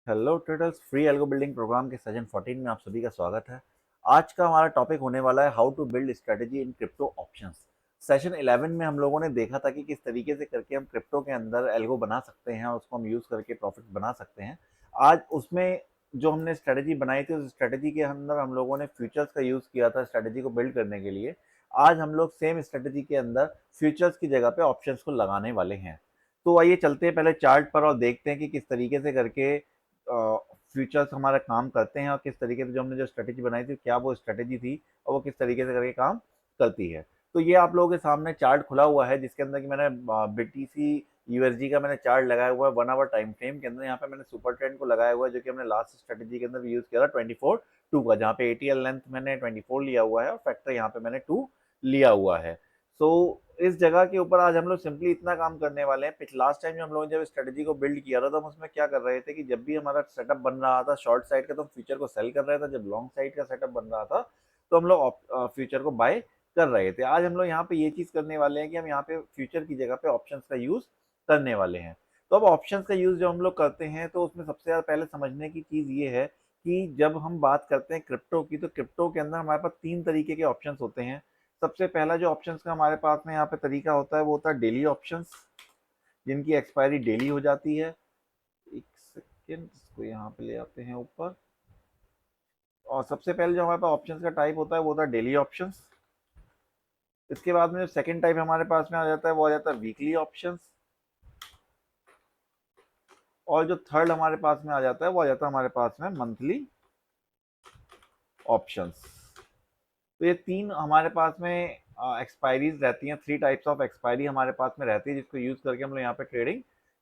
Hello traders, free algo building program के session 14 में आप सभी का स्वागत है। आज का हमारा टॉपिक होने वाला है how to build strategy in crypto options. Session 11 में हम लोगों ने देखा था कि किस तरीके से करके हम क्रिप्टो के अंदर एल्गो बना सकते हैं और उसको हम यूज़ करके प्रॉफिट बना सकते हैं। आज उसमें जो हमने स्ट्रेटजी बनाई थी उस स्ट्रेटजी के अंदर हम लोगों ने फ्यूचर्स का यूज़ किया था स्ट्रेटजी को बिल्ड करने के लिए। आज हम लोग सेम स्ट्रेटजी के अंदर फ्यूचर्स की जगह पे ऑप्शंस को लगाने वाले हैं। तो आइए चलते हैं पहले चार्ट पर और देखते हैं कि किस तरीके से करके फीचर्स हमारा काम करते हैं और किस तरीके से जो हमने जो स्ट्रेटेजी बनाई थी क्या वो स्ट्रेटेजी थी और वो किस तरीके से करके काम करती है। तो ये आप लोगों के सामने चार्ट खुला हुआ है जिसके अंदर कि मैंने बीटीसी यूएसडी का मैंने चार्ट लगाया हुआ है 1 आवर टाइम फ्रेम के अंदर। यहाँ पे मैंने सुपर ट्रेंड को लगाया हुआ है जो कि हमने लास्ट स्ट्रेटेजी के अंदर यूज किया था 24-2 का, जहाँ पे एटीएल लेंथ मैंने 24 लिया हुआ है और फैक्टर यहाँ पे मैंने 2 लिया हुआ है। सो इस जगह के ऊपर आज हम लोग सिंपली इतना काम करने वाले हैं। पिछले लास्ट टाइम हम लोगों ने जब स्ट्रेटजी को बिल्ड किया था तो हम उसमें क्या कर रहे थे कि जब भी हमारा सेटअप बन रहा था शॉर्ट साइड का तो हम फ्यूचर को सेल कर रहे थे, जब लॉन्ग साइड का सेटअप बन रहा था तो हम लोग फ्यूचर को बाय कर रहे थे। आज हम लोग यहाँ पे ये चीज करने वाले हैं कि हम यहाँ पे फ्यूचर की जगह पे ऑप्शंस का यूज करने वाले हैं। तो अब ऑप्शंस का यूज जब हम लोग करते हैं तो उसमें सबसे ज्यादा पहले समझने की चीज ये है कि जब हम बात करते हैं क्रिप्टो की तो क्रिप्टो के अंदर हमारे पास 3 तरीके के ऑप्शंस होते हैं। सबसे पहला जो ऑप्शंस का हमारे पास में यहाँ पे तरीका होता है वो होता है डेली ऑप्शंस, जिनकी एक्सपायरी डेली हो जाती है। एक सेकेंड, इसको यहाँ पे ले आते हैं ऊपर। और सबसे पहले जो हमारे पास ऑप्शंस का टाइप होता है वो होता है डेली ऑप्शंस। इसके बाद में जो सेकंड टाइप हमारे पास में आ जाता है वो आ जाता है वीकली ऑप्शंस। और जो थर्ड हमारे पास में आ जाता है वो आ जाता है हमारे पास में मंथली ऑप्शंस। तो ये तीन हमारे पास में एक्सपायरीज रहती हैं। 3 टाइप्स ऑफ एक्सपायरी हमारे पास में रहती है जिसको यूज करके हम लोग यहाँ पे ट्रेडिंग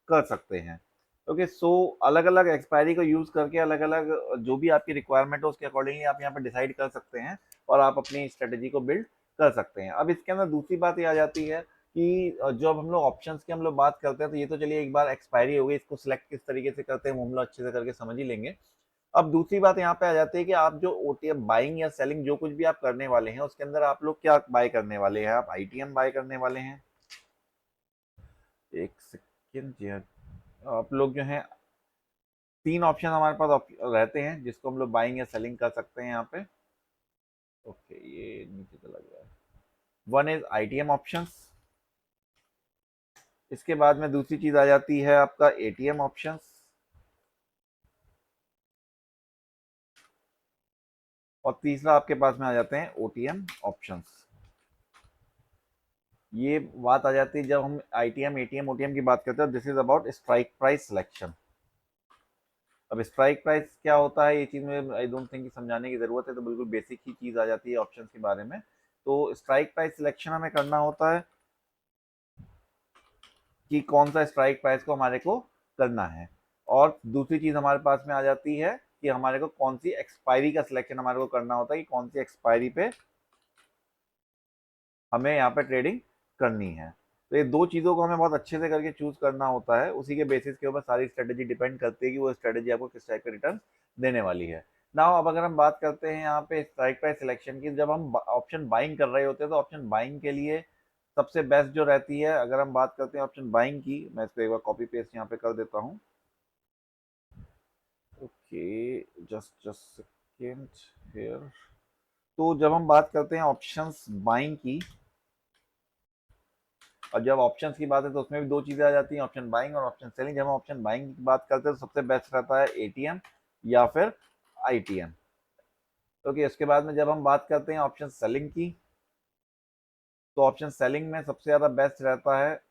कर सकते हैं। ओके, सो अलग अलग एक्सपायरी को यूज करके अलग अलग जो भी आपकी रिक्वायरमेंट हो उसके अकॉर्डिंगली आप यहाँ पे डिसाइड कर सकते हैं और आप अपनी स्ट्रेटेजी को बिल्ड कर सकते हैं। अब इसके अंदर दूसरी बात ये आ जाती है कि जब हम लोग ऑप्शंस की हम लोग बात करते हैं तो ये तो चलिए एक बार एक्सपायरी हो गई, इसको सिलेक्ट किस तरीके से करते हैं वो हम लोग अच्छे से करके समझ ही लेंगे। अब दूसरी बात यहाँ पे आ जाती है कि आप जो ओटीएम बाइंग या सेलिंग जो कुछ भी आप करने वाले हैं उसके अंदर आप लोग क्या बाय करने वाले हैं, आप आईटीएम बाय करने वाले हैं। एक सेकेंड जी हाँ, आप लोग जो है 3 ऑप्शन हमारे पास रहते हैं जिसको हम लोग बाइंग या सेलिंग कर सकते हैं यहाँ पे। ओके, ये नीचे चला गया है। One is ITM options. इसके बाद में दूसरी चीज आ जाती है आपका एटीएम ऑप्शंस। और तीसरा आपके पास में आ जाते हैं ओटीएम ऑप्शंस। ये बात आ जाती है जब हम आईटीएम एटीएम ओटीएम की बात करते हैं, this is about strike price selection. अब स्ट्राइक प्राइस क्या होता है ये चीज में आई डोंट थिंक समझाने की जरूरत है, तो बिल्कुल बेसिक ही चीज आ जाती है ऑप्शंस के बारे में। तो स्ट्राइक प्राइस सिलेक्शन हमें करना होता है कि कौन सा स्ट्राइक प्राइस को हमारे को करना है। और दूसरी चीज हमारे पास में आ जाती है कि हमारे को कौन सी एक्सपायरी का सिलेक्शन हमारे को करना होता है कि कौन सी एक्सपायरी पे हमें यहाँ पे ट्रेडिंग करनी है। तो ये दो चीज़ों को हमें बहुत अच्छे से करके चूज करना होता है, उसी के बेसिस के ऊपर सारी स्ट्रेटेजी डिपेंड करती है कि वो स्ट्रेटेजी आपको किस टाइप के रिटर्न देने वाली है। नाउ अब अगर हम बात करते हैं यहाँ पे स्ट्राइक प्राइस सिलेक्शन की, जब हम ऑप्शन बाइंग कर रहे होते हैं तो ऑप्शन बाइंग के लिए सबसे बेस्ट जो रहती है, अगर हम बात करते हैं ऑप्शन बाइंग की, मैं इसको एक बार कॉपी पेस्ट यहाँ पे कर देता हूँ। Okay, just just second here. तो जब हम बात करते हैं ऑप्शंस बाइंग की, और जब ऑप्शंस की बात है तो उसमें भी दो चीजें आ जाती हैं, ऑप्शन बाइंग और ऑप्शन सेलिंग। जब हम ऑप्शन बाइंग की बात करते हैं तो सबसे बेस्ट रहता है एटीएम या फिर आईटीएम। ओके, उसके बाद में जब हम बात करते हैं ऑप्शन सेलिंग की तो ऑप्शन सेलिंग में सबसे ज्यादा बेस्ट रहता है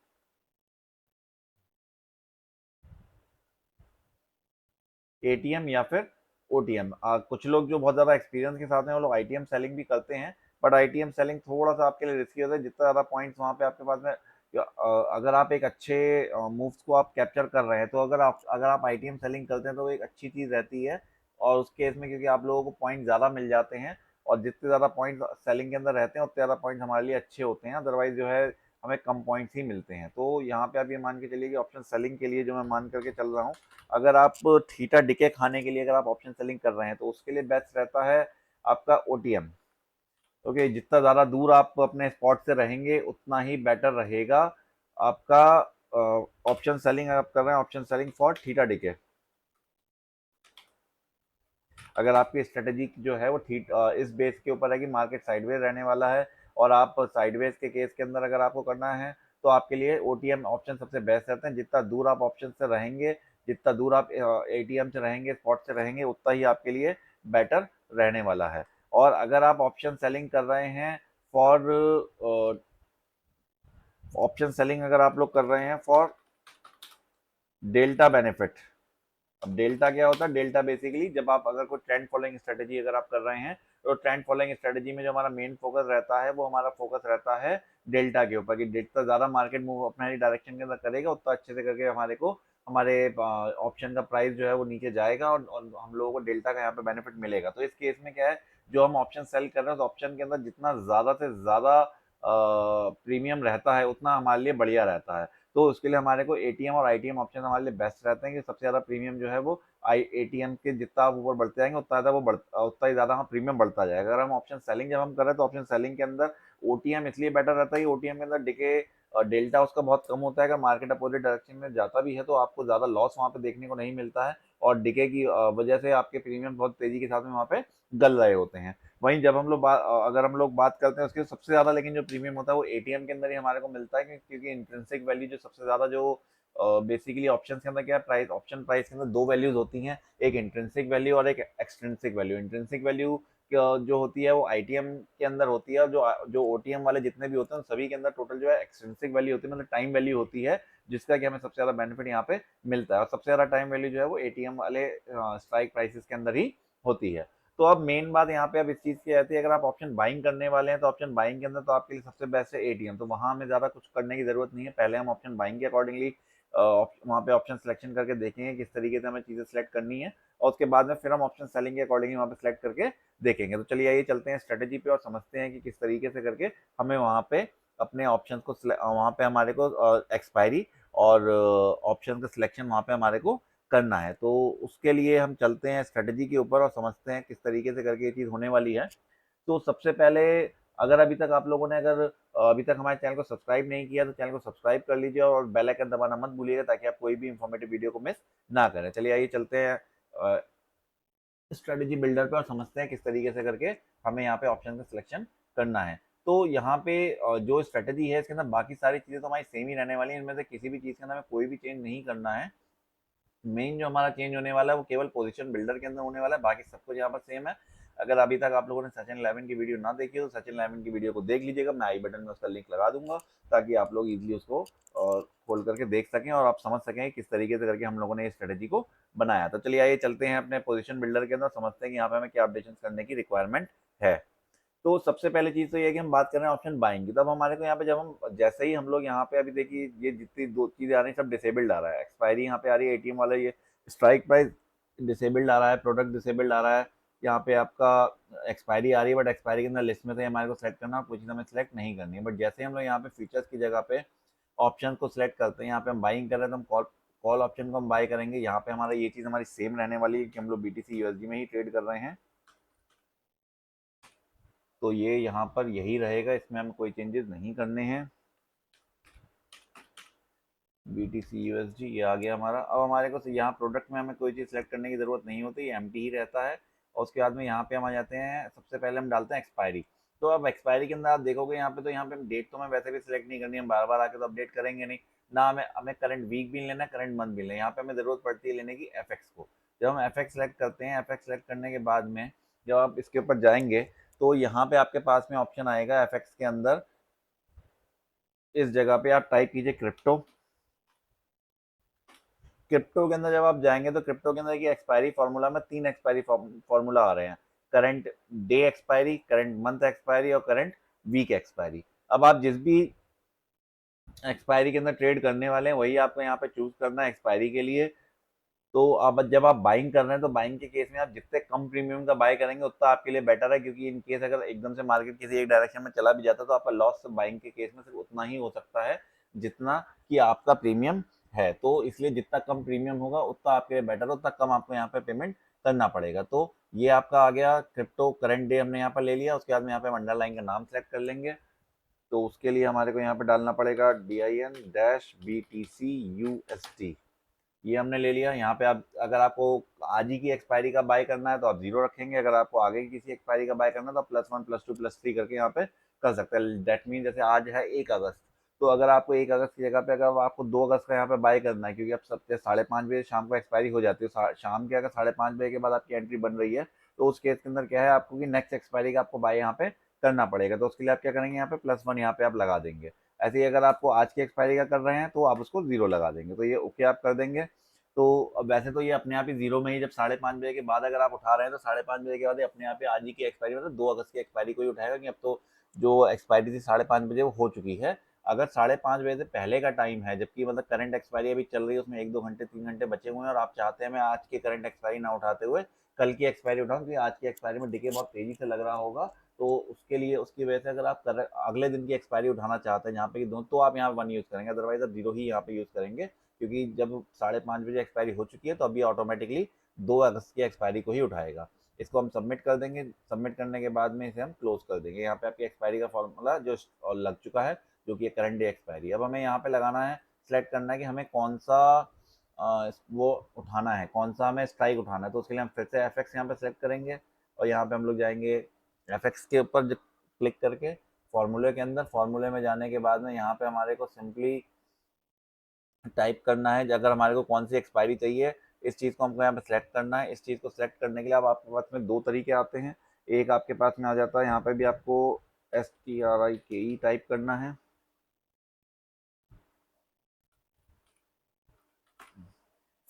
एटीएम या फिर ओटीएम। कुछ लोग जो बहुत ज्यादा एक्सपीरियंस के साथ हैं वो लोग आईटीएम सेलिंग भी करते हैं, बट आईटीएम सेलिंग थोड़ा सा आपके लिए रिस्की होता है। जितना ज्यादा पॉइंट्स वहां पे आपके पास में अगर आप एक अच्छे मूव्स को आप कैप्चर कर रहे हैं तो अगर आप आईटीएम सेलिंग करते हैं तो वो एक अच्छी चीज रहती है। और उस केस में क्योंकि आप लोगों को पॉइंट ज्यादा मिल जाते हैं और जितने ज्यादा पॉइंट सेलिंग के अंदर रहते हैं उतने ज्यादा पॉइंट हमारे लिए अच्छे होते हैं, अदरवाइज जो है हमें कम पॉइंट्स ही मिलते हैं। तो यहाँ पे आप ये मान के चलिए कि ऑप्शन सेलिंग के लिए जो मैं मान करके चल रहा हूँ, अगर आप थीटा डिके खाने के लिए अगर आप ऑप्शन सेलिंग कर रहे हैं तो उसके लिए बेस्ट रहता है आपका ओटीएम। ओके, जितना ज़्यादा दूर आप अपने स्पॉट से रहेंगे उतना ही बेटर रहेगा आपका ऑप्शन सेलिंग आप कर रहे हैं, option selling for theta decay. अगर आपकी स्ट्रेटेजी जो है वो इस बेस के ऊपर है कि मार्केट साइडवेज रहने वाला है और आप साइडवेज के केस के अंदर अगर आपको करना है तो आपके लिए ओटीएम ऑप्शन सबसे बेस्ट रहते हैं। जितना दूर आप ऑप्शन से रहेंगे, जितना दूर आप एटीएम से रहेंगे, स्पॉट से रहेंगे, उतना ही आपके लिए बेटर रहने वाला है। और अगर आप ऑप्शन सेलिंग कर रहे हैं फॉर ऑप्शन सेलिंग अगर आप लोग कर रहे हैं फॉर डेल्टा बेनिफिट। अब डेल्टा क्या होता है? डेल्टा बेसिकली जब आप अगर कोई ट्रेंड फॉलोइंग स्ट्रेटेजी अगर आप कर रहे हैं तो ट्रेंड फॉलोइंग स्ट्रेटेजी में जो हमारा मेन फोकस रहता है वो हमारा फोकस रहता है डेल्टा के ऊपर कि जितना ज़्यादा मार्केट मूव अपने डायरेक्शन के अंदर करेगा उतना अच्छे से करके हमारे को हमारे ऑप्शन का प्राइस जो है वो नीचे जाएगा और हम लोगों को डेल्टा का यहाँ पे बेनिफिट मिलेगा। तो इस केस में क्या है, जो हम ऑप्शन सेल कर रहे हैं तो ऑप्शन के अंदर जितना ज़्यादा से ज़्यादा प्रीमियम रहता है उतना हमारे लिए बढ़िया रहता है। तो उसके लिए हमारे को एटीएम और आईटीएम ऑप्शन हमारे लिए बेस्ट रहते हैं कि सबसे ज़्यादा प्रीमियम जो है वो आई एटीएम के जितना आप ऊपर बढ़ते जाएंगे उतना ज़्यादा उतना ही ज़्यादा हम प्रीमियम बढ़ता जाएगा। अगर हम ऑप्शन सेलिंग जब हम कर रहे हैं तो ऑप्शन सेलिंग के अंदर ओटीएम इसलिए बेटर रहता है कि ओटीएम के अंदर डिके डेल्टा उसका बहुत कम होता है। अगर मार्केट अपोजिट डायरेक्शन में जाता भी है तो आपको ज़्यादा लॉस वहाँ पे देखने को नहीं मिलता है और डिके की वजह से आपके प्रीमियम बहुत तेज़ी के साथ में वहाँ पे गल रहे होते हैं। वहीं जब हम लोग अगर हम लोग बात करते हैं उसके सबसे ज़्यादा लेकिन जो प्रीमियम होता है वो एटीएम के अंदर ही हमारे को मिलता है क्योंकि इंट्रिंसिक वैल्यू जो सबसे ज़्यादा जो बेसिकली ऑप्शन के अंदर क्या है, प्राइस ऑप्शन प्राइस के अंदर दो वैल्यूज होती हैं, एक इंट्रिंसिक वैल्यू और एक एक्सट्रिंसिक वैल्यू। इंट्रिंसिक वैल्यू जो होती है वो आईटीएम के अंदर होती है और जो जो ओटीएम वाले जितने भी होते हैं सभी के अंदर टोटल जो है एक्सट्रिंसिक वैल्यू होती है, मतलब टाइम वैल्यू होती है जिसका कि हमें सबसे ज़्यादा बेनिफिट यहाँ पे मिलता है। और सबसे ज़्यादा टाइम वैल्यू जो है वो एटीएम वाले स्ट्राइक प्राइसेस के अंदर ही होती है। तो अब मेन बात यहाँ पे अब इस चीज़ की रहती है, अगर आप ऑप्शन बाइंग करने वाले हैं तो ऑप्शन बाइंग के अंदर तो आपके लिए सबसे बेस्ट है एटीएम। तो वहाँ हमें ज़्यादा कुछ करने की ज़रूरत नहीं है। पहले हम ऑप्शन बाइंग के अकॉर्डिंगली वहाँ पे ऑप्शन सिलेक्शन करके देखेंगे किस तरीके से हमें चीज़ें सेलेक्ट करनी है और उसके बाद में फिर हम ऑप्शन सेलिंग के अकॉर्डिंगली वहाँ पे सेलेक्ट करके देखेंगे। तो चलिए आइए चलते हैं स्ट्रेटेजी पे और समझते हैं कि किस तरीके से करके हमें वहाँ पे अपने ऑप्शन को वहाँ पे हमारे को एक्सपायरी और ऑप्शन का सिलेक्शन वहाँ पे हमारे को करना है। तो उसके लिए हम चलते हैं स्ट्रेटेजी के ऊपर और समझते हैं किस तरीके से करके ये चीज़ होने वाली है। तो सबसे पहले अगर अभी तक आप लोगों ने अगर अभी तक हमारे चैनल को सब्सक्राइब नहीं किया तो चैनल को सब्सक्राइब कर लीजिए और बेल आइकन दबाना मत भूलिएगा ताकि आप कोई भी इंफॉर्मेटिव वीडियो को मिस ना करें। चलिए आइए चलते हैं स्ट्रेटेजी बिल्डर पे और समझते हैं किस तरीके से करके हमें यहाँ पे ऑप्शन का सिलेक्शन करना है। तो यहाँ पे जो स्ट्रेटेजी है इसके अंदर बाकी सारी चीज़ें तो हमारी सेम ही रहने वाली हैं, इनमें से किसी भी चीज़ के अंदर हमें कोई भी चेंज नहीं करना है। मेन जो हमारा चेंज होने वाला है वो केवल पोजीशन बिल्डर के अंदर होने वाला है, बाकी सब कुछ यहाँ पर सेम है। अगर अभी तक आप लोगों ने सचिन 11 की वीडियो ना देखी हो तो सचिन 11 की वीडियो को देख लीजिएगा, मैं आई बटन में उसका लिंक लगा दूंगा ताकि आप लोग इजीली उसको खोल करके देख सकें और आप समझ सकें किस तरीके से करके हम लोगों ने इस स्ट्रेटेजी को बनाया। तो चलिए आइए चलते हैं अपने पोजीशन बिल्डर के अंदर, समझते हैं कि यहाँ पे हमें क्या अपडेशन करने की रिक्वायरमेंट है। तो सबसे पहले चीज़ तो ये है कि हम बात कर रहे हैं ऑप्शन बाइंग की। तब हमारे को यहाँ पे जब हम जैसे ही हम लोग यहाँ पे अभी देखिए ये जितनी दो चीज़ें आ रही हैं सब डिसेबल्ड आ रहा है। एक्सपायरी यहाँ पे आ रही है एटीएम वाला, ये स्ट्राइक प्राइस डिसेबल्ड आ रहा है, प्रोडक्ट डिसेबल्ड आ रहा है। यहाँ पे आपका एक्सपायरी आ रही है बट एक्सपायरी के अंदर लिस्ट में से हमारे को सेलेक्ट करना और कोई चीज़ हमें सेलेक्ट नहीं करनी है। बट जैसे ही हम लोग यहाँ पे फीचर्स की जगह पे ऑप्शन को सिलेक्ट करते हैं, यहाँ पे हम बाइंग कर रहे हैं तो हम कॉल कॉल ऑप्शन को हम बाय करेंगे। यहाँ पे हमारा ये चीज़ हमारी सेम रहने वाली है कि हम लोग बीटीसी यूएसडी में ही ट्रेड कर रहे हैं, तो ये यहाँ पर यही रहेगा, इसमें हमें कोई चेंजेस नहीं करने हैं। BTC USD ये आ गया हमारा। अब हमारे को यहाँ प्रोडक्ट में हमें कोई चीज़ सेलेक्ट करने की ज़रूरत नहीं होती, ये एम्प्टी ही रहता है। और उसके बाद में यहाँ पे हम आ जाते हैं, सबसे पहले हम डालते हैं एक्सपायरी। तो अब एक्सपायरी के अंदर आप देखोगे यहाँ पे तो यहाँ पे डेट तो हमें वैसे भी सिलेक्ट नहीं करनी है, हम बार बार आके तो अपडेट करेंगे नहीं ना। हमें हमें करंट वीक भी लेना है, करंट मंथ भी लेना है। यहाँ पे हमें ज़रूरत पड़ती है लेने की एफएक्स को। जब हम एफएक्स सेलेक्ट करते हैं, एफएक्स सेलेक्ट करने के बाद में जब आप इसके ऊपर जाएंगे तो यहाँ पे आपके पास में ऑप्शन आएगा एफएक्स के अंदर, इस जगह पे आप टाइप कीजिए क्रिप्टो। क्रिप्टो के अंदर जब आप जाएंगे तो क्रिप्टो के अंदर की एक्सपायरी फार्मूला में 3 एक्सपायरी फार्मूला आ रहे हैं, current day expiry, current month expiry और करंट वीक एक्सपायरी। अब आप जिस भी एक्सपायरी के अंदर ट्रेड करने वाले हैं वही आपको यहाँ पे चूज करना है एक्सपायरी के लिए। तो अब जब आप बाइंग कर रहे हैं तो बाइंग के केस में आप जितने कम प्रीमियम का बाय करेंगे उतना आपके लिए बेटर है, क्योंकि इन केस अगर एकदम से मार्केट किसी एक डायरेक्शन में चला भी जाता है तो आपका लॉस बाइंग के केस में सिर्फ उतना ही हो सकता है जितना कि आपका प्रीमियम है। तो इसलिए जितना कम प्रीमियम होगा उतना आपके लिए बेटर, उतना कम आपको यहाँ पे पेमेंट करना पड़ेगा। तो ये आपका आ गया क्रिप्टो करंट डे हमने यहाँ पर ले लिया। उसके बाद में यहाँ पे हम अंडरलाइन का नाम सेलेक्ट कर लेंगे। तो उसके लिए हमारे को यहाँ पे डालना पड़ेगा DIN-BTC USD। ये हमने ले लिया। यहाँ पे आप अगर आपको आज ही की एक्सपायरी का बाय करना है तो आप 0 रखेंगे, अगर आपको आगे की किसी एक्सपायरी का बाय करना है तो आप +1 +2 +3 करके यहाँ पे कर सकते हैं। दैट मीन जैसे आज है 1 अगस्त, तो अगर आपको 1 अगस्त की जगह पे अगर आपको 2 अगस्त का यहाँ पे बाय करना है, क्योंकि अब सबसे 5:30 बजे शाम को एक्सपायरी हो जाती है, शाम के अगर 5:30 बजे के बाद आपकी एंट्री बन रही है, तो उस केस के अंदर क्या है आपको कि नेक्स्ट एक्सपायरी का आपको बाय यहाँ पे करना पड़ेगा। तो उसके लिए आप क्या करेंगे, यहाँ पे +1 यहाँ पे आप लगा देंगे। ऐसे ही अगर आपको आज की एक्सपायरी का कर रहे हैं तो आप उसको 0 लगा देंगे। तो ये ओके आप कर देंगे। तो अब वैसे तो ये अपने आप ही 0 में ही, जब 5:30 बजे के बाद अगर आप उठा रहे हैं तो 5:30 बजे के बाद ये अपने आप ही आज ही की एक्सपायरी मतलब 2 अगस्त की एक्सपायरी को ही उठाएगा, कि अब तो जो एक्सपायरी थी 5:30 बजे वो हो चुकी है। अगर 5:30 बजे से पहले का टाइम है, जबकि मतलब करंट एक्सपायरी अभी चल रही है, उसमें 1-2 घंटे 3 घंटे बचे हुए हैं, और आप चाहते हैं मैं आज की करंट एक्सपायरी ना उठाते हुए कल की एक्सपायरी उठाऊं, क्योंकि आज की एक्सपायरी में डिके बहुत तेजी से लग रहा होगा, तो उसके लिए उसकी वजह से अगर आप अगले दिन की एक्सपायरी उठाना चाहते हैं जहाँ पे कि दो, तो आप यहाँ 1 यूज़ करेंगे, अदरवाइज आप 0 ही यहाँ पे यूज़ करेंगे, क्योंकि जब 5:30 बजे एक्सपायरी हो चुकी है तो अभी ऑटोमेटिकली 2 अगस्त की एक्सपायरी को ही उठाएगा। इसको हम सबमिट कर देंगे। सबमिट करने के बाद में इसे हम क्लोज कर देंगे। यहाँ पे आपकी एक्सपायरी का फॉर्मूला जो लग चुका है, जो कि करंट डे एक्सपायरी। अब हमें यहाँ पे लगाना है, सेलेक्ट करना है कि हमें कौन सा वो उठाना है, कौन सा हमें स्ट्राइक उठाना है। तो उसके लिए हम फिर से एफ एक्स यहाँ पे सेलेक्ट करेंगे, और यहाँ पे हम लोग जाएंगे एफ एक्स के ऊपर क्लिक करके फॉर्मूले के अंदर, फॉर्मूले में जाने के बाद में यहाँ पे हमारे को सिंपली टाइप करना है अगर हमारे को कौन सी एक्सपायरी चाहिए, इस चीज़ को हमको यहाँ पे सेलेक्ट करना है। इस चीज़ को सेलेक्ट करने के लिए अब आपके पास में 2 तरीके आते हैं। एक आपके पास में आ जाता है, यहाँ पे भी आपको STRIKE टाइप करना है,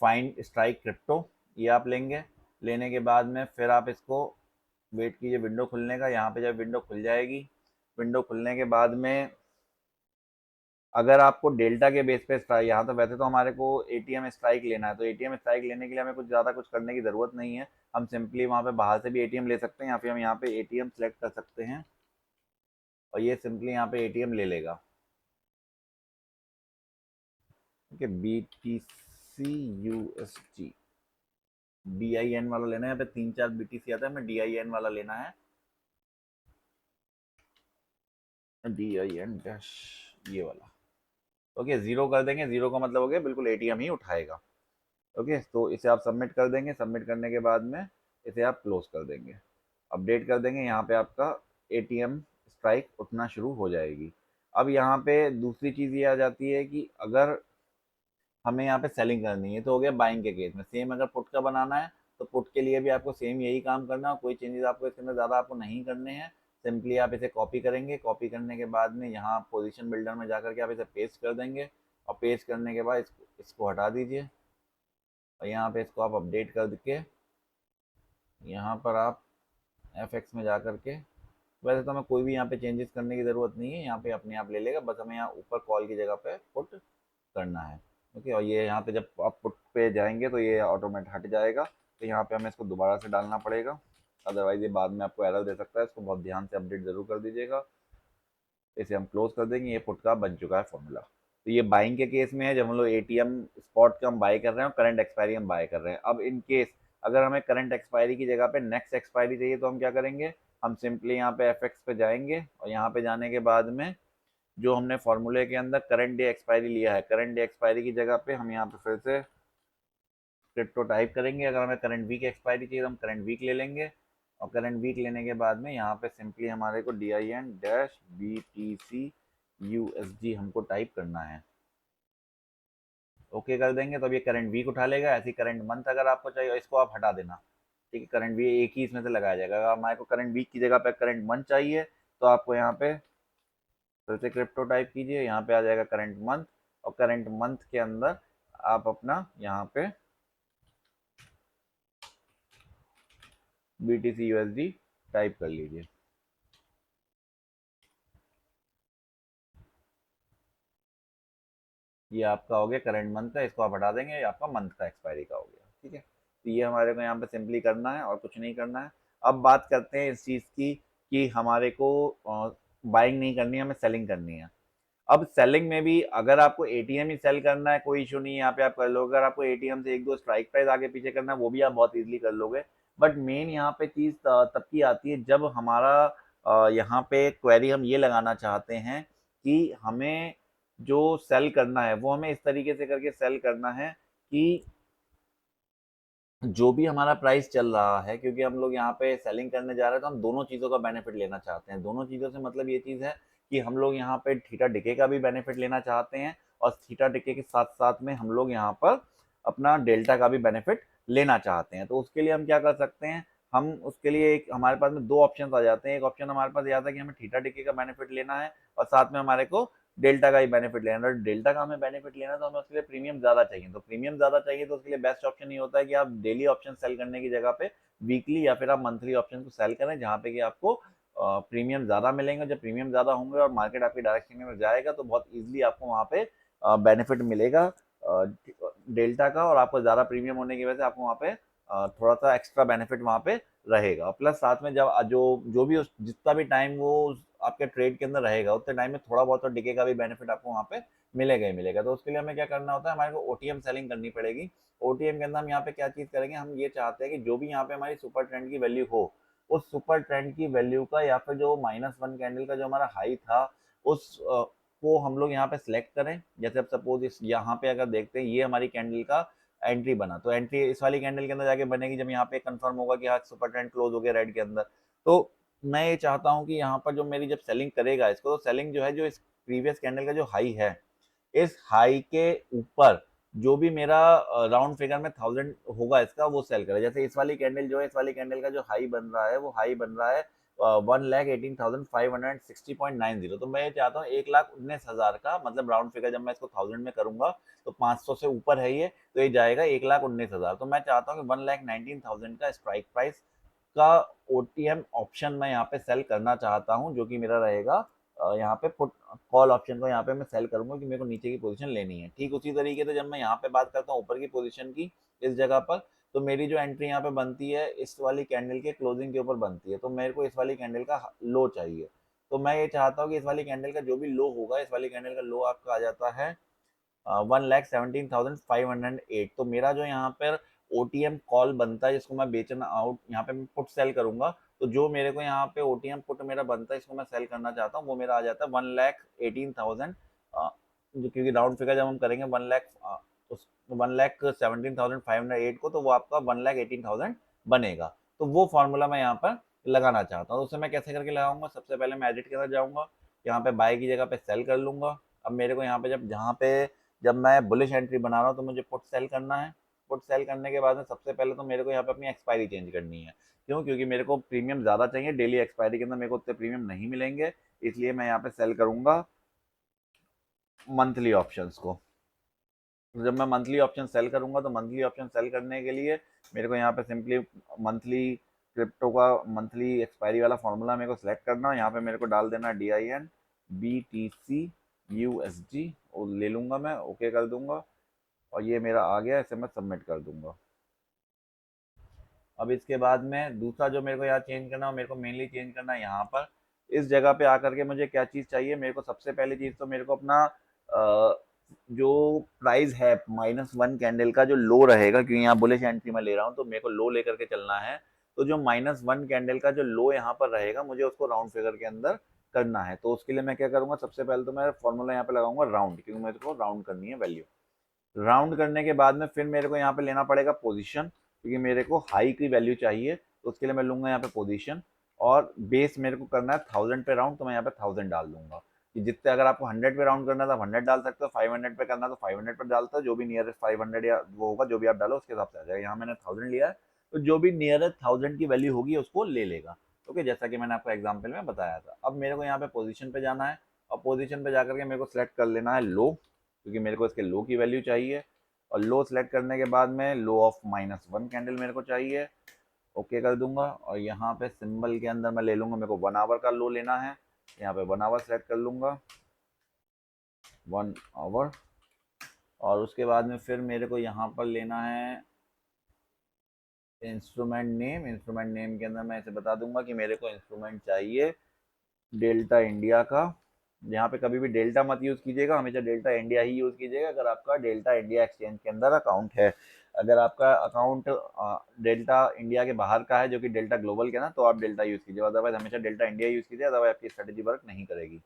फाइंड स्ट्राइक क्रिप्टो, ये आप लेंगे। लेने के बाद में फिर आप इसको वेट कीजिए विंडो खुलने का। यहाँ पे जब विंडो खुल जाएगी, विंडो खुलने के बाद में अगर आपको डेल्टा के बेस पे स्ट्राइक, यहाँ तो वैसे तो हमारे को एटीएम स्ट्राइक लेना है, तो एटीएम स्ट्राइक लेने के लिए हमें कुछ ज़्यादा कुछ करने की ज़रूरत नहीं है। हम सिंपली वहाँ पे बाहर से भी एटीएम ले सकते हैं, या फिर हम यहाँ पे एटीएम सेलेक्ट कर सकते हैं, और ये सिंपली यहाँ पे एटीएम ले लेगा। ठीक है, BTC USD DIN वाला लेना है। यहाँ पे 3-4 BTC आता है, हमें DIN वाला लेना है, DIN डैश ये वाला। ओके, 0 कर देंगे। 0 का मतलब हो गया बिल्कुल एटीएम ही उठाएगा। ओके, तो इसे आप सबमिट कर देंगे। सबमिट करने के बाद में इसे आप क्लोज कर देंगे, अपडेट कर देंगे। यहाँ पे आपका एटीएम स्ट्राइक उठना शुरू हो जाएगी। अब यहाँ पे दूसरी चीज़ ये आ जाती है कि अगर हमें यहाँ पे सेलिंग करनी है, तो हो गया बाइंग के केस में। सेम अगर पुट का बनाना है तो पुट के लिए भी आपको सेम यही काम करना है, कोई चेंजेस आपको इसके अंदर ज़्यादा आपको नहीं करने हैं। सिंपली आप इसे कॉपी करेंगे, कॉपी करने के बाद में यहाँ पोजीशन बिल्डर में जाकर के आप इसे पेस्ट कर देंगे, और पेस्ट करने के बाद इसको हटा दीजिए, और यहाँ पे इसको आप अपडेट कर के यहाँ पर आप एफ एक्स में जा करके, वैसे तो हमें कोई भी यहाँ पे चेंजेस करने की ज़रूरत नहीं है, यहाँ पे अपने आप ले लेगा, बस हमें यहाँ ऊपर कॉल की जगह पे पुट करना है। ओके, और ये यहाँ पे जब आप पुट पे जाएंगे तो ये ऑटोमेट हट जाएगा, तो यहाँ पे हमें इसको दोबारा से डालना पड़ेगा, अदरवाइज ये बाद में आपको एरर दे सकता है। इसको बहुत ध्यान से अपडेट ज़रूर कर दीजिएगा। इसे हम क्लोज कर देंगे। ये पुट का बन चुका है फॉर्मूला। तो ये बाइंग के केस में है, जब हम लोग एटीएम स्पॉट का हम बाय कर रहे हैं और करंट एक्सपायरी हम बाय कर रहे हैं। अब इन केस अगर हमें करंट एक्सपायरी की जगह पे नेक्स्ट एक्सपायरी चाहिए, तो हम क्या करेंगे, हम सिंपली यहाँ पे एफ एक्स पे जाएंगे, और यहाँ पे जाने के बाद में जो हमने फॉर्मूले के अंदर करंट डे एक्सपायरी लिया है, करंट डे एक्सपायरी की जगह पे हम यहाँ पे फिर से क्रिप्टो टाइप करेंगे। अगर हमें करंट वीक एक्सपायरी चाहिए तो हम करंट वीक ले लेंगे, और करंट वीक लेने के बाद में यहाँ पे सिंपली हमारे को DIN डैश BTC USD हमको टाइप करना है। ओके कर देंगे, तो अब ये करंट वीक उठा लेगा। ऐसी करंट मंथ अगर आपको चाहिए, इसको आप हटा देना। ठीक है, करंट वीक एक ही इसमें से लगाया जाएगा। अगर हमारे को करंट वीक की जगह पे करंट मंथ चाहिए, तो आपको यहाँ पे फिर से क्रिप्टो टाइप कीजिए, यहाँ पे आ जाएगा करंट मंथ, और करंट मंथ के अंदर आप अपना यहाँ पे BTC USD टाइप कर लीजिए। ये आपका हो गया करंट मंथ का, इसको आप हटा देंगे, ये आपका मंथ का एक्सपायरी का हो गया। ठीक है, तो ये हमारे को यहाँ पे सिंपली करना है और कुछ नहीं करना है। अब बात करते हैं इस चीज़ की कि हमारे को बाइंग नहीं करनी है, हमें सेलिंग करनी है। अब सेलिंग में भी अगर आपको एटीएम ही सेल करना है, कोई इशू नहीं है, यहाँ पे आप कर लो। अगर आपको एटीएम से 1-2 स्ट्राइक प्राइस आगे पीछे करना है, वो भी आप बहुत इजीली कर लोगे। बट मेन यहाँ पे चीज़ तब की आती है जब हमारा यहाँ पे क्वेरी हम ये लगाना चाहते हैं कि हमें जो सेल करना है वो हमें इस तरीके से करके सेल करना है कि जो भी हमारा प्राइस चल रहा है, क्योंकि हम लोग यहाँ पे सेलिंग करने जा रहे हैं, तो हम दोनों चीज़ों का बेनिफिट लेना चाहते हैं। दोनों चीज़ों से मतलब ये चीज़ है कि हम लोग यहाँ पे थीटा डिके का भी बेनिफिट लेना चाहते हैं और थीटा डिके के साथ-साथ में हम लोग यहाँ पर अपना डेल्टा का भी बेनिफिट लेना चाहते हैं। तो उसके लिए हम क्या कर सकते हैं, हम उसके लिए एक हमारे पास में 2 ऑप्शंस आ जाते हैं। एक ऑप्शन हमारे पास ये आता है कि हमें थीटा डिके का बेनिफिट लेना है और साथ में हमारे को डेल्टा का ही बेनिफिट लेना है। डेल्टा का हमें बेनिफिट लेना है तो हमें उसके लिए प्रीमियम ज़्यादा चाहिए। तो प्रीमियम ज़्यादा चाहिए तो उसके लिए बेस्ट ऑप्शन ये होता है कि आप डेली ऑप्शन सेल करने की जगह पे वीकली या फिर आप मंथली ऑप्शन को सेल करें, जहाँ पे कि आपको प्रीमियम ज़्यादा मिलेंगे। जब प्रीमियम ज़्यादा होंगे और मार्केट आपकी डायरेक्शन में जाएगा तो बहुत ईजिली आपको वहाँ पे बेनिफिट मिलेगा डेल्टा का, और आपको ज़्यादा प्रीमियम होने की वजह से आपको वहाँ पे थोड़ा सा एक्स्ट्रा बेनिफिट वहाँ पे रहेगा। प्लस साथ में जब जो भी जितना भी टाइम वो आपके ट्रेड के अंदर रहेगा उतने टाइम में थोड़ा बहुत तो डिके का भी बेनिफिट आपको वहाँ पे मिलेगा ही मिलेगा। तो उसके लिए हमें क्या करना होता है, हमारे को ओटीएम सेलिंग करनी पड़ेगी। ओटीएम के अंदर हम यहाँ पे क्या चीज़ करेंगे, हम ये चाहते हैं कि जो भी यहाँ पे हमारी सुपर ट्रेंड की वैल्यू हो, उस सुपर ट्रेंड की वैल्यू का या फिर जो -1 कैंडल का जो हमारा हाई था उस को हम लोग यहाँ पे सिलेक्ट करें। जैसे अब सपोज इस यहाँ पे अगर देखते हैं ये हमारी कैंडल का एंट्री बना, तो एंट्री इस वाली कैंडल के अंदर जाके बनेगी जब यहाँ पे कंफर्म होगा कि हाँ सुपर ट्रेंड क्लोज हो गया रेड के अंदर। तो मैं ये चाहता हूँ कि यहाँ पर जो मेरी जब सेलिंग करेगा इसको, तो सेलिंग जो है जो इस प्रीवियस कैंडल का जो हाई है, इस हाई के ऊपर जो भी मेरा राउंड फिगर में 1000 होगा इसका वो सेल करे। जैसे इस वाली कैंडल जो है, इस वाली कैंडल का जो हाई बन रहा है वो हाई बन रहा है 1,18,560.90। तो मैं ये चाहता हूँ 1,19,000 का, मतलब राउंड फिगर जब मैं इसको 1000 में करूंगा तो 500 से ऊपर है ये, तो ये जाएगा 1,19,000। तो मैं चाहता हूँ कि 1,19,000 का स्ट्राइक प्राइस का ओटीएम ऑप्शन मैं यहाँ पे सेल करना चाहता हूँ, जो कि मेरा रहेगा यहाँ पे पुट कॉल ऑप्शन को यहाँ पे मैं सेल करूंगा कि मेरे को नीचे की पोजीशन लेनी है। ठीक उसी तरीके से जब मैं यहाँ पे बात करता हूँ ऊपर की पोजीशन की इस जगह पर, तो मेरी जो एंट्री यहाँ पे बनती है इस वाली कैंडल के क्लोजिंग के ऊपर बनती है, तो मेरे को इस वाली कैंडल का लो चाहिए। तो मैं ये चाहता हूँ कि इस वाली कैंडल का जो भी लो होगा, इस वाली कैंडल का लो आपका आ जाता है 1,17,508। तो मेरा जो यहाँ पर ओटीएम कॉल बनता है जिसको मैं बेचना आउट यहाँ पे मैं पुट सेल करूंगा, तो जो मेरे को यहाँ पे ओटीएम पुट मेरा बनता है इसको मैं सेल करना चाहता हूँ, वो मेरा आ जाता है 1,18,000। जो क्योंकि राउंड फिगर जब हम करेंगे 1,17,508 को, तो वो आपका 1,18,000 बनेगा। तो वो फॉर्मूला मैं यहाँ पर लगाना चाहता हूँ। तो उसे मैं कैसे करके लगाऊंगा, सबसे पहले मैं एडिट के अंदर जाऊंगा, यहाँ पे बाय की जगह पे सेल कर लूंगा। अब मेरे को यहाँ पे जब मैं बुलिश एंट्री बना रहा हूँ तो मुझे पुट सेल करना है। पुट सेल करने के बाद में सबसे पहले तो मेरे को यहाँ पे अपनी एक्सपायरी चेंज करनी है। क्यों? क्योंकि मेरे को प्रीमियम ज़्यादा चाहिए, डेली एक्सपायरी के अंदर मेरे को उतने प्रीमियम नहीं मिलेंगे, इसलिए मैं यहाँ पे सेल करूंगा मंथली ऑप्शंस को। तो जब मैं मंथली ऑप्शन सेल करूंगा तो मंथली ऑप्शन सेल करने के लिए मेरे को यहाँ पे सिंपली मंथली क्रिप्टो का मंथली एक्सपायरी वाला फॉर्मूला मेरे को सिलेक्ट करना है। यहाँ पे मेरे को डाल देना DIN BTC USD और ले लूंगा, मैं ओके कर दूंगा और ये मेरा आ गया, इसे मैं सबमिट कर दूंगा। अब इसके बाद में दूसरा जो मेरे को यहाँ चेंज करना है, मेरे को मेनली चेंज करना है यहाँ पर इस जगह पे आकर के मुझे क्या चीज़ चाहिए, मेरे को सबसे पहली चीज़ तो मेरे को अपना जो प्राइस है -1 कैंडल का जो लो रहेगा, क्योंकि यहाँ बुलिश एंट्री में ले रहा हूँ तो मेरे को लो लेकर के चलना है। तो जो -1 कैंडल का जो लो यहाँ पर रहेगा मुझे उसको राउंड फिगर के अंदर करना है। तो उसके लिए मैं क्या करूँगा, सबसे पहले तो मैं फॉर्मूला यहाँ पे लगाऊंगा राउंड, क्योंकि मेरे को राउंड करनी है वैल्यू। राउंड करने के बाद में फिर मेरे को यहाँ पे लेना पड़ेगा पोजीशन, क्योंकि मेरे को हाई की वैल्यू चाहिए, तो उसके लिए मैं लूंगा यहाँ पे पोजीशन। और बेस मेरे को करना है 1000 पे राउंड, तो मैं यहाँ पे 1000 डाल दूंगा। कि जितने अगर आपको 100 पे राउंड करना था 100 डाल सकते हो, 500 पे करना तो 500 पे डालता है, जो भी नियरेस्ट 500 या वो होगा जो भी आप डालो उसके हिसाब से आ जाएगा। यहाँ मैंने 1000 लिया है, तो जो भी नियरेस्ट 1000 की वैल्यू होगी उसको ले लेगा। ओके, जैसा कि मैंने आपको एग्जाम्पल में बताया था। अब मेरे को यहाँ पे पोजिशन पे जाना है और पोजिशन पे जाकर के मेरे को सिलेक्ट कर लेना है लो, क्योंकि मेरे को इसके लो की वैल्यू चाहिए। और लो सेलेक्ट करने के बाद में लो ऑफ -1 कैंडल मेरे को चाहिए, ओके कर दूंगा। और यहाँ पे सिंबल के अंदर मैं ले लूंगा, मेरे को 1 आवर का लो लेना है, यहाँ पे 1 आवर सेलेक्ट कर लूंगा, 1 आवर। और उसके बाद में फिर मेरे को यहाँ पर लेना है इंस्ट्रूमेंट नेम। इंस्ट्रूमेंट नेम के अंदर मैं इसे बता दूंगा कि मेरे को इंस्ट्रूमेंट चाहिए डेल्टा इंडिया का। यहाँ पे कभी भी डेल्टा मत यूज़ कीजिएगा, हमेशा डेल्टा इंडिया ही यूज़ कीजिएगा अगर आपका डेल्टा इंडिया एक्सचेंज के अंदर अकाउंट है। अगर आपका अकाउंट डेल्टा इंडिया के बाहर का है, जो कि डेल्टा ग्लोबल के ना, तो आप डेल्टा यूज़ कीजिए, अदरवाइज हमेशा डेल्टा इंडिया यूज़ कीजिए, अदरवाइज आपकी स्ट्रेटेजी वर्क नहीं करेगी।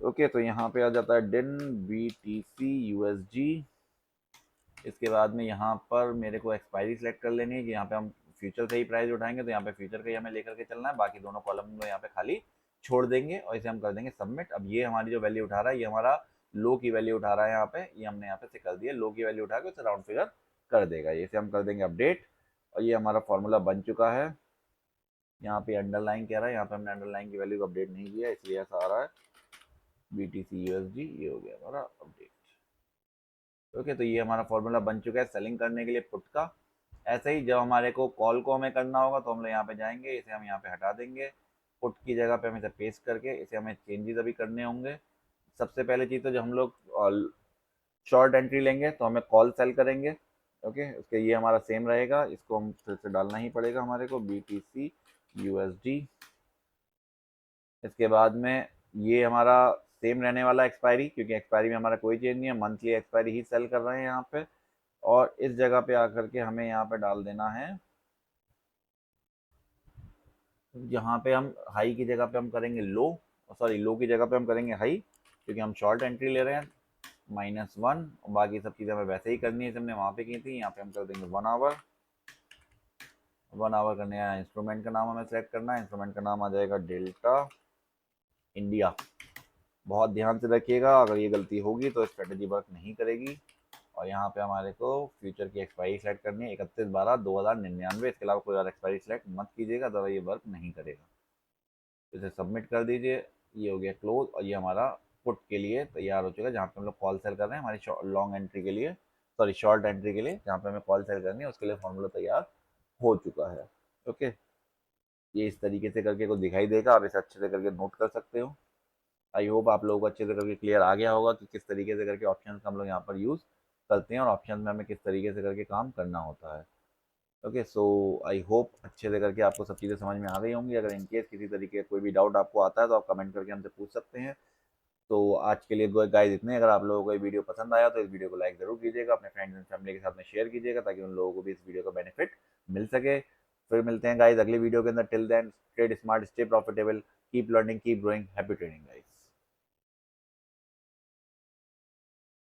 ओके, तो यहाँ पे आ जाता है डिन BTC USD इसके बाद में यहाँ पर मेरे को एक्सपायरी सेलेक्ट कर लेनी है कि यहाँ पे हम फ्यूचर से ही प्राइस उठाएंगे, तो यहाँ पे फ्यूचर का ही हमें लेकर के चलना है, बाकी दोनों कॉलम में यहाँ पे खाली छोड़ देंगे और इसे हम कर देंगे सबमिट। अब ये हमारी जो वैल्यू उठा रहा है ये हमारा लो की वैल्यू उठा रहा है, यहाँ पे ये हमने यहाँ पे से कर दिया, लो की वैल्यू उठा के उसे राउंड फिगर कर देगा। ये इसे हम कर देंगे अपडेट और ये हमारा फॉर्मूला बन चुका है। यहाँ पे अंडरलाइन कह रहा है, यहाँ पे हमने अंडरलाइन की वैल्यू को अपडेट नहीं किया इसलिए ऐसा आ रहा है। BTC/USD ये हो गया हमारा अपडेट। ओके, तो ये हमारा फॉर्मूला बन चुका है सेलिंग करने के लिए पुट का। ऐसे ही जब हमारे को कॉल को हमें करना होगा तो हम लोग यहाँ पे जाएंगे, इसे हम यहाँ पे हटा देंगे, पुट की जगह पे हम इसे पेस्ट करके इसे हमें चेंजेस अभी करने होंगे। सबसे पहले चीज़ तो जब हम लोग शॉर्ट एंट्री लेंगे तो हमें कॉल सेल करेंगे। ओके, उसके ये हमारा सेम रहेगा, इसको हम फिर से डालना ही पड़ेगा हमारे को BTC/USD। इसके बाद में ये हमारा सेम रहने वाला एक्सपायरी, क्योंकि एक्सपायरी में हमारा कोई चेंज नहीं है, मंथली एक्सपायरी ही सेल कर रहे हैं यहाँ पे। और इस जगह पे आकर के हमें यहाँ पे डाल देना है, यहाँ पे हम हाई की जगह पे हम करेंगे लो, सॉरी लो की जगह पे हम करेंगे हाई, क्योंकि हम शॉर्ट एंट्री ले रहे हैं -1। और बाकी सब चीज़ें हमें वैसे ही करनी है जैसे हमने वहाँ पे की थी। यहाँ पे हम कर देंगे 1 आवर। 1 आवर करने का इंस्ट्रूमेंट का नाम हमें सेलेक्ट करना है, इंस्ट्रूमेंट का नाम आ जाएगा डेल्टा इंडिया। बहुत ध्यान से रखिएगा, अगर ये गलती होगी तो स्ट्रेटेजी वर्क नहीं करेगी। और यहाँ पे हमारे को फ्यूचर की एक्सपायरी सेलेक्ट करनी है 31/12/2099। इसके अलावा कोई और एक्सपायरी सेलेक्ट मत कीजिएगा, तो ये वर्क नहीं करेगा। इसे सबमिट कर दीजिए, ये हो गया क्लोज और ये हमारा पुट के लिए तैयार हो चुका है, जहाँ पे हम लोग कॉल सेल कर रहे हैं हमारी लॉन्ग एंट्री के लिए, सॉरी शॉर्ट एंट्री के लिए, जहाँ पे हमें कॉल सेल करनी है उसके लिए फॉर्मूला तैयार हो चुका है। ओके, ये इस तरीके से करके कुछ दिखाई देगा, आप इसे अच्छे से करके नोट कर सकते हो। आई होप आप लोगों को अच्छे से करके क्लियर आ गया होगा कि किस तरीके से करके ऑप्शन हम लोग यहाँ पर यूज़ करते हैं और ऑप्शन में हमें किस तरीके से करके काम करना होता है। ओके, सो आई होप अच्छे से करके आपको सब चीज़ें समझ में आ गई होंगी। अगर इनकेस किसी तरीके का कोई भी डाउट आपको आता है तो आप कमेंट करके हमसे पूछ सकते हैं। तो आज के लिए गाइस इतने। अगर आप लोगों को ये वीडियो पसंद आया तो इस वीडियो को लाइक ज़रूर कीजिएगा, अपने फ्रेंड्स एंड फैमिली के साथ में शेयर कीजिएगा ताकि उन लोगों को भी इस वीडियो का बेनिफिट मिल सके। फिर मिलते हैं गाइस अगली वीडियो के अंदर। Till then trade smart, stay profitable, keep learning, keep growing, happy trading guys.